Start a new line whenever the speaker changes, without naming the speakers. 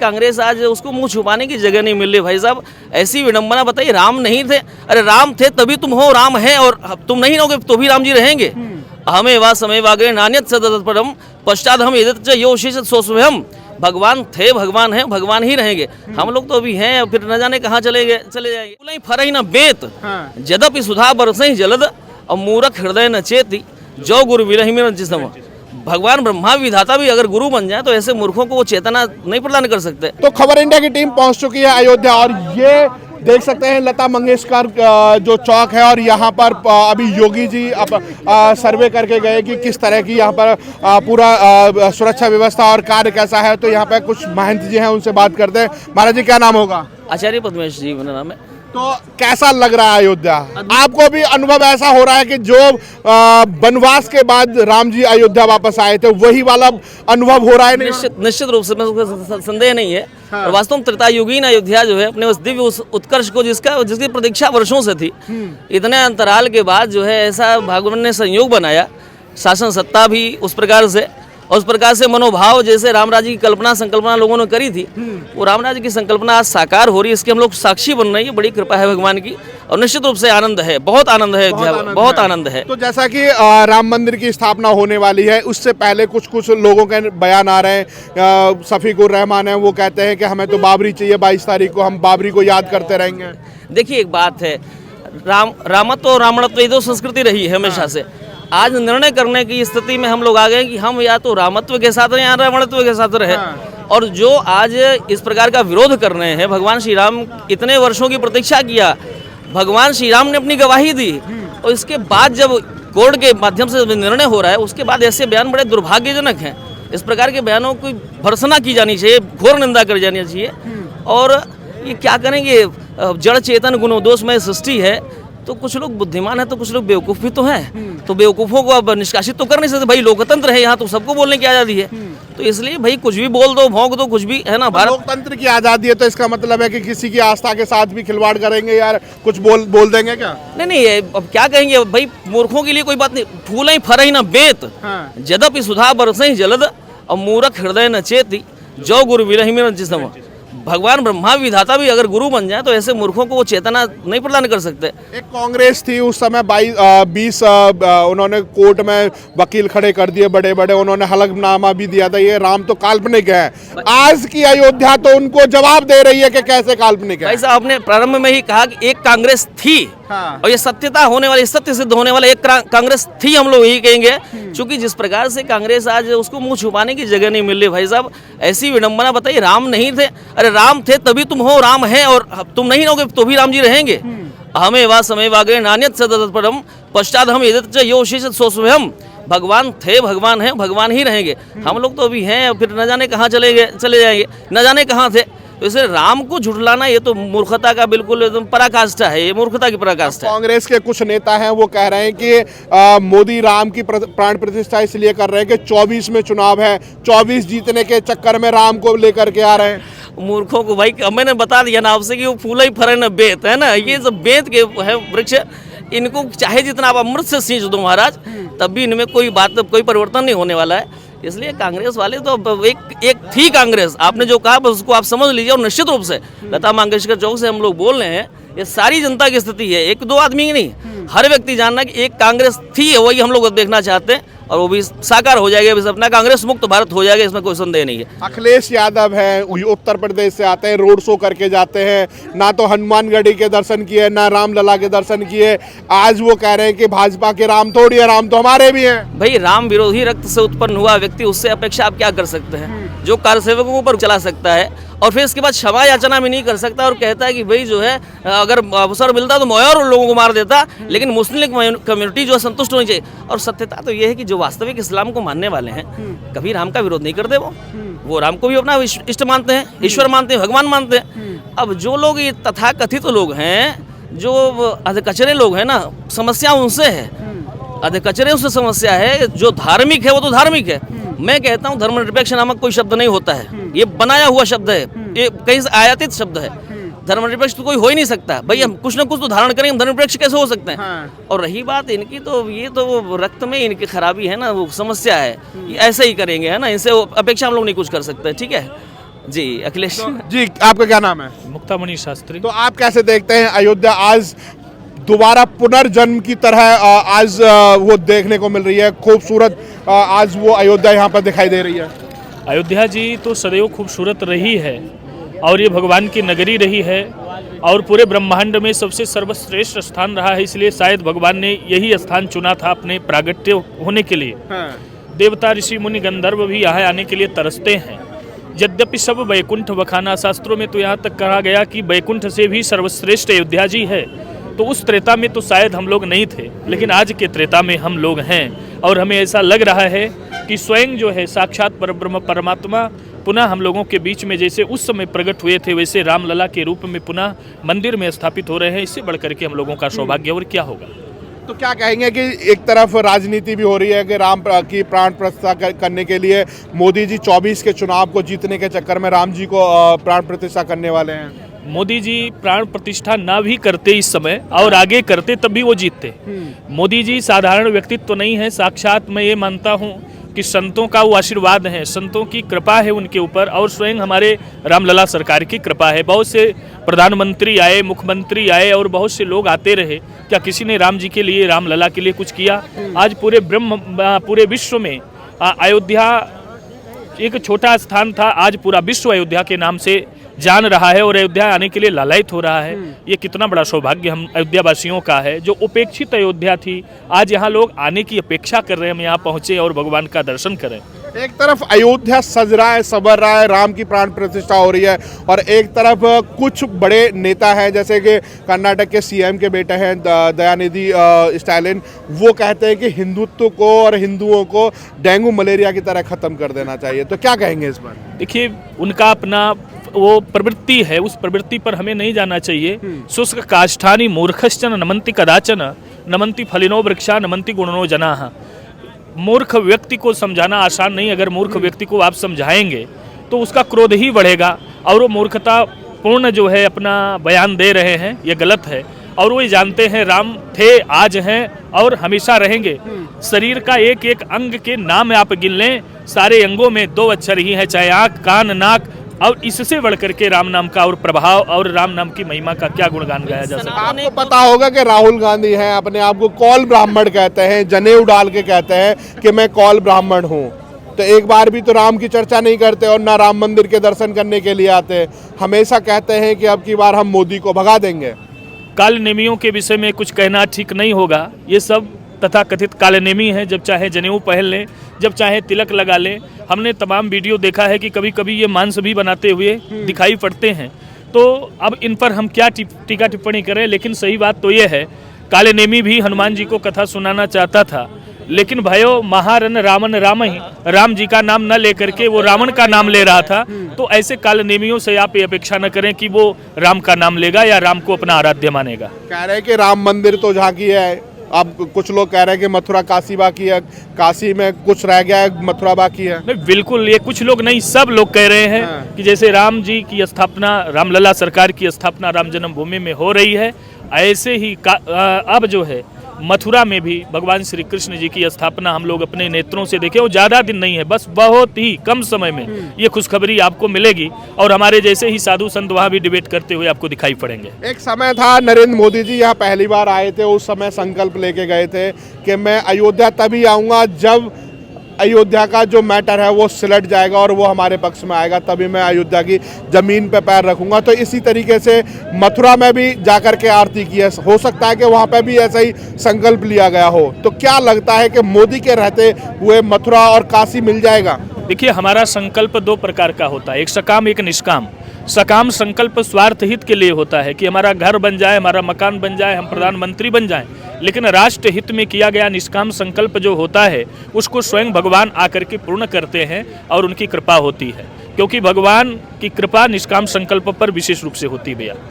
कांग्रेस आज उसको मुंह छुपाने की जगह नहीं मिल रही भाई साहब। ऐसी विडंबना बताइए, राम नहीं थे, अरे राम थे तभी तुम हो, राम है और तुम नहीं रहोगे तो भी राम जी रहेंगे। हमें वा समय वागे नान्यत सदतपरम पश्चात हम यदि च योशिष सोस्वयं। भगवान थे, भगवान हैं, भगवान ही रहेंगे। हम लोग तो अभी हैं, फिर न जाने कहाँ चले जाएंगे। फरही न बेत जदपि सुधा बरसहि जलद और मूरख हृदय न चेती जो गुरु विरहि में जिसम। भगवान ब्रह्मा विधाता भी अगर गुरु बन जाए तो ऐसे मूर्खों को वो चेतना नहीं प्रदान कर सकते।
तो खबर इंडिया की टीम पहुंच चुकी है अयोध्या और ये देख सकते हैं लता मंगेशकर जो चौक है और यहाँ पर अभी योगी जी सर्वे करके गए कि किस तरह की यहाँ पर पूरा सुरक्षा व्यवस्था और कार्य कैसा है। तो यहाँ पे कुछ महंत जी हैं, उनसे बात करते हैं। महाराज जी क्या नाम होगा?
आचार्य पद्मेश जी मेरा नाम है।
तो कैसा लग रहा है अयोध्या? आपको भी अनुभव ऐसा हो रहा है कि जो वनवास के बाद राम जी अयोध्या वापस आए थे वही वाला अनुभव हो रहा है?
निश्चित रूप से, मैं संदेह नहीं है। हाँ। और वास्तव में त्रेतायुगीन अयोध्या जो है अपने उस दिव्य उस उत्कर्ष को जिसकी प्रतीक्षा वर्षों से थी, इतने अंतराल के बाद जो है ऐसा भगवान ने संयोग बनाया, शासन सत्ता भी उस प्रकार से और उस प्रकार से मनोभाव जैसे रामराज की संकल्पना लोगों ने करी थी, वो रामराज की संकल्पना आज साकार हो रही है। इसके हम लोग साक्षी बन रहे हैं। बड़ी कृपा है भगवान की और निश्चित रूप से आनंद है, बहुत आनंद है, बहुत आनंद है।
तो जैसा कि राम मंदिर की स्थापना होने वाली है, उससे पहले कुछ लोगों के बयान आ रहे हैं। शफीकुर रहमान है, वो कहते हैं कि हमें तो बाबरी चाहिए, 22 तारीख को हम बाबरी को याद करते रहेंगे।
देखिए एक बात है, रामत्व और रावणत्व ये दो संस्कृति रही है हमेशा से। आज निर्णय करने की स्थिति में हम लोग आ गए कि हम या तो रामत्व के साथ रहे या रावणत्व के साथ रहे। और जो आज इस प्रकार का विरोध कर रहे हैं, भगवान श्री राम इतने वर्षों की प्रतीक्षा किया, भगवान श्री राम ने अपनी गवाही दी और इसके बाद जब कोर्ट के माध्यम से निर्णय हो रहा है, उसके बाद ऐसे बयान बड़े दुर्भाग्यजनक हैं। इस प्रकार के बयानों की भर्त्सना की जानी चाहिए, घोर निंदा कर जानी चाहिए। और ये क्या करेंगे, जड़ चेतन गुणोदोषमय सृष्टि है, तो कुछ लोग बुद्धिमान है तो कुछ लोग बेवकूफ भी तो हैं। तो बेवकूफों को अब निष्कासित तो कर नहीं सकते भाई, लोकतंत्र है यहाँ, तो सबको बोलने की आज़ादी है। तो इसलिए भाई कुछ भी बोल दो, भौंक दो, कुछ भी है ना। भारत
लोकतंत्र की आज़ादी है तो इसका मतलब है कि किसी की आस्था के साथ भी खिलवाड़ करेंगे यार, कुछ बोल देंगे क्या?
नहीं, अब क्या कहेंगे भाई, मूर्खों के लिए कोई बात नहीं। फूल ही फरही न बेत जदपि सुधा बरसहि जलद और मूरख हृदय न चेती जो गुरु विरहि में जिसम। भगवान ब्रह्मा विधाता भी अगर गुरु बन जाए तो ऐसे मूर्खों को वो चेतना नहीं प्रदान कर सकते।
एक कांग्रेस थी उस समय 20 उन्होंने कोर्ट में वकील खड़े कर दिए बड़े बड़े, उन्होंने हलफनामा भी दिया था ये राम तो काल्पनिक है। आज की अयोध्या तो उनको जवाब दे रही है कि कैसे काल्पनिक है।
भाई साहब आपने प्रारंभ में ही कहा कि एक कांग्रेस थी। हाँ। और ये सत्यता होने वाली, सत्य सिद्ध होने वाला एक कांग्रेस थी, हम लोग यही कहेंगे। क्योंकि जिस प्रकार से कांग्रेस आज उसको मुंह छुपाने की जगह नहीं मिल रही भाई साहब। ऐसी विडंबना बताइए, राम नहीं थे, अरे राम थे तभी तुम हो, राम है और तुम नहीं रहोगे तो भी राम जी रहेंगे। हमें वा समय वागे नान्यत सदतपरम पश्चात हम यदि च योशिष सोस्वयं। भगवान थे, भगवान हैं, भगवान ही रहेंगे। हम लोग तो अभी हैं, फिर न जाने कहाँ चले जाएंगे, न जाने कहाँ थे। तो इसलिए राम को झुठलाना ये तो मूर्खता का बिल्कुल एकदम पराकाष्ठा है, ये मूर्खता की पराकाष्ठा है।
कांग्रेस के कुछ नेता हैं वो कह रहे हैं कि मोदी राम की प्राण प्रतिष्ठा इसलिए कर रहे हैं कि 24 में चुनाव है, 24 जीतने के चक्कर में राम को लेकर के आ रहे हैं।
मूर्खों को भाई मैंने बता दिया ना आपसे कि वो फूल ही फरे न बेत है ना, ये सब बेत के है वृक्ष। इनको चाहे जितना आप अमृत से सींच दो महाराज, तब भी इनमें कोई परिवर्तन नहीं होने वाला है। इसलिए कांग्रेस वाले तो एक थी कांग्रेस, आपने जो कहा बस उसको आप समझ लीजिए। और निश्चित रूप से लता मंगेशकर चौक से हम लोग बोल रहे हैं, ये सारी जनता की स्थिति है, एक दो आदमी की नहीं, हर व्यक्ति जानना कि एक कांग्रेस थी, वही हम लोग देखना चाहते हैं और वो भी साकार हो जाएगा, भी सपना कांग्रेस मुक्त भारत हो जाएगा, इसमें कोई संदेह नहीं है।
अखिलेश यादव है, उत्तर प्रदेश से आते हैं, रोड शो करके जाते हैं, ना तो हनुमानगढ़ी के दर्शन किए ना रामलला के दर्शन किए। आज वो कह रहे हैं कि भाजपा के राम थोड़ी है, राम तो हमारे भी हैं।
भाई राम विरोधी रक्त से उत्पन्न हुआ व्यक्ति, उससे अपेक्षा आप क्या कर सकते हैं? जो कार्यसेवकों पर चला सकता है और फिर इसके बाद क्षमा याचना भी नहीं कर सकता और कहता है कि भाई जो है अगर अवसर मिलता तो मैं और लोगों को मार देता, लेकिन मुस्लिम कम्युनिटी जो है संतुष्ट होनी चाहिए। और सत्यता तो ये है कि जो वास्तविक इस्लाम को मानने वाले हैं कभी राम का विरोध नहीं करते। वो राम को भी अपना इष्ट मानते हैं, ईश्वर मानते हैं, भगवान मानते हैं। अब जो लोग ये तथाकथित लोग हैं, जो अधकचरे लोग हैं ना, समस्या उनसे है, अधकचरे उससे समस्या है। जो धार्मिक है वो तो धार्मिक है। मैं कहता हूँ धर्मनिरपेक्ष नामक कोई शब्द नहीं होता है, ये बनाया हुआ शब्द है, ये कहीं से आयातित शब्द है। धर्मनिरपेक्ष तो कोई हो ही नहीं सकता भाई, हम कुछ ना कुछ तो धारण करेंगे, हम धर्मनिरपेक्ष कैसे हो सकते हैं? हाँ। और रही बात इनकी, तो ये तो रक्त में इनकी खराबी है ना, वो समस्या है, ये ऐसे ही करेंगे है ना, इनसे अपेक्षा हम लोग नहीं कुछ कर सकते। ठीक है, जी अखिलेश।
जी आपका क्या नाम है?
मुक्तामणि शास्त्री।
तो आप कैसे देखते हैं अयोध्या आज दोबारा पुनर्जन्म की तरह आज वो देखने को मिल रही है, खूबसूरत आज वो अयोध्या यहाँ पर दिखाई दे रही है।
अयोध्या जी तो सदैव खूबसूरत रही है और ये भगवान की नगरी रही है और पूरे ब्रह्मांड में सबसे सर्वश्रेष्ठ स्थान रहा है, इसलिए शायद भगवान ने यही स्थान चुना था अपने प्रागट्य होने के लिए।
हाँ।
देवता ऋषि मुनि गंधर्व भी यहाँ आने के लिए तरसते हैं। यद्यपि सब वैकुंठ बखाना, शास्त्रों में तो यहाँ तक कहा गया कि वैकुंठ से भी सर्वश्रेष्ठ अयोध्या जी है। तो उस त्रेता में तो शायद हम लोग नहीं थे, लेकिन आज के त्रेता में हम लोग हैं और हमें ऐसा लग रहा है कि स्वयं जो है साक्षात परब्रह्म परमात्मा पुनः हम लोगों के बीच में जैसे उस समय प्रकट हुए थे वैसे रामलला के रूप में पुनः मंदिर में स्थापित हो रहे हैं। इससे बढ़कर के हम लोगों का सौभाग्य और क्या होगा।
तो क्या कहेंगे कि एक तरफ राजनीति भी हो रही है कि राम की प्राण प्रतिष्ठा करने के लिए मोदी जी 24 के चुनाव को जीतने के चक्कर में राम जी को प्राण प्रतिष्ठा करने वाले हैं।
मोदी जी प्राण प्रतिष्ठा ना भी करते इस समय और आगे करते तब भी वो जीतते। मोदी जी साधारण व्यक्तित्व नहीं है, साक्षात मैं ये मानता हूँ कि संतों का वो आशीर्वाद है, संतों की कृपा है उनके ऊपर और स्वयं हमारे रामलला सरकार की कृपा है। बहुत से प्रधानमंत्री आए, मुख्यमंत्री आए और बहुत से लोग आते रहे, क्या किसी ने राम जी के लिए, रामलला के लिए कुछ किया? आज पूरे विश्व में अयोध्या एक छोटा स्थान था, आज पूरा विश्व अयोध्या के नाम से जान रहा है और अयोध्या आने के लिए लालायित हो रहा है। ये कितना बड़ा सौभाग्य हम अयोध्या वासियों का है। जो उपेक्षित अयोध्या थी, आज यहाँ लोग आने की अपेक्षा कर रहे हैं, हम यहाँ पहुँचे और भगवान का दर्शन करें।
एक तरफ अयोध्या सज रहा है, संवर रहा है, राम की प्राण प्रतिष्ठा हो रही है और एक तरफ कुछ बड़े नेता हैं जैसे कि कर्नाटक के सीएम के बेटे हैं दयानिधि स्टालिन, वो कहते हैं कि हिंदुत्व को और हिंदुओं को डेंगू मलेरिया की तरह खत्म कर देना चाहिए। तो क्या कहेंगे इस पर?
देखिए, उनका अपना वो प्रवृत्ति है, उस प्रवृत्ति पर हमें नहीं जाना चाहिए। शुष्क काष्ठानि मूर्खश्चन नमन्ति कदाचन नमन्ति फलिनो वृक्षा नमन्ति गुणनो जनाः। मूर्ख व्यक्ति को समझाना आसान नहीं, अगर मूर्ख व्यक्ति को आप समझाएंगे तो उसका क्रोध ही बढ़ेगा और वो मूर्खता पूर्ण जो है अपना बयान दे रहे हैं, ये गलत है। और वो ये जानते हैं राम थे, आज हैं और हमेशा रहेंगे। शरीर का एक एक अंग के नाम आप गिन लें, सारे अंगों में 2 अक्षर ही हैं, चाहे आँख, कान, नाक, और इससे बढ़कर के राम नाम का और प्रभाव और राम नाम की महिमा का क्या गुणगान गाया जा सकता है।
आपको पता होगा कि राहुल गांधी हैं, अपने आप को कौल ब्राह्मण कहते हैं, जनेऊ डाल के कहते हैं कि मैं कौल ब्राह्मण हूँ। तो एक बार भी तो राम की चर्चा नहीं करते और ना राम मंदिर के दर्शन करने के लिए आते। हमेशा कहते हैं कि अब की बार हम मोदी को भगा देंगे।
कालनेमियों के विषय में कुछ कहना ठीक नहीं होगा। ये सब तथा कथित कालनेमी है, जब चाहे जनेऊ पहन लें, जब चाहे तिलक लगा लें। हमने तमाम वीडियो देखा है कि कभी कभी ये मांस भी बनाते हुए दिखाई पड़ते हैं। तो अब इन पर हम क्या टीका टिप्पणी करें, लेकिन सही बात तो ये है, कालनेमी भी हनुमान जी को कथा सुनाना चाहता था, लेकिन भयो महारन रावण राम ही, राम जी का नाम न लेकर के वो रावण का नाम ले रहा था। तो ऐसे कालनेमियों से आप ये अपेक्षा न करें कि वो राम का नाम लेगा या राम को अपना आराध्य मानेगा।
कह रहे हैं कि राम मंदिर तो झांकी है, अब कुछ लोग कह रहे हैं कि मथुरा काशी बाकी है, काशी में कुछ रह गया है, मथुरा बाकी है।
नहीं, बिल्कुल, ये कुछ लोग नहीं, सब लोग कह रहे हैं कि जैसे राम जी की स्थापना, रामलला सरकार की स्थापना राम जन्मभूमि में हो रही है, ऐसे ही अब जो है मथुरा में भी भगवान श्री कृष्ण जी की स्थापना हम लोग अपने नेत्रों से देखें। और ज़्यादा दिन नहीं है, बस बहुत ही कम समय में ये खुशखबरी आपको मिलेगी और हमारे जैसे ही साधु संत वहाँ भी डिबेट करते हुए आपको दिखाई पड़ेंगे।
एक समय था, नरेंद्र मोदी जी यहाँ पहली बार आए थे, उस समय संकल्प लेके गए थे कि मैं अयोध्या तभी आऊँगा जब अयोध्या का जो मैटर है वो सिलट जाएगा और वो हमारे पक्ष में आएगा, तभी मैं अयोध्या की ज़मीन पे पैर रखूंगा। तो इसी तरीके से मथुरा में भी जाकर के आरती की है, हो सकता है कि वहाँ पे भी ऐसा ही संकल्प लिया गया हो। तो क्या लगता है कि मोदी के रहते हुए मथुरा और काशी मिल जाएगा?
देखिए, हमारा संकल्प 2 प्रकार का होता है, एक सकाम एक निष्काम। सकाम संकल्प स्वार्थ हित के लिए होता है कि हमारा घर बन जाए, हमारा मकान बन जाए, हम प्रधानमंत्री बन जाएं। लेकिन राष्ट्र हित में किया गया निष्काम संकल्प जो होता है उसको स्वयं भगवान आकर के पूर्ण करते हैं और उनकी कृपा होती है, क्योंकि भगवान की कृपा निष्काम संकल्प पर विशेष रूप से होती है भैया।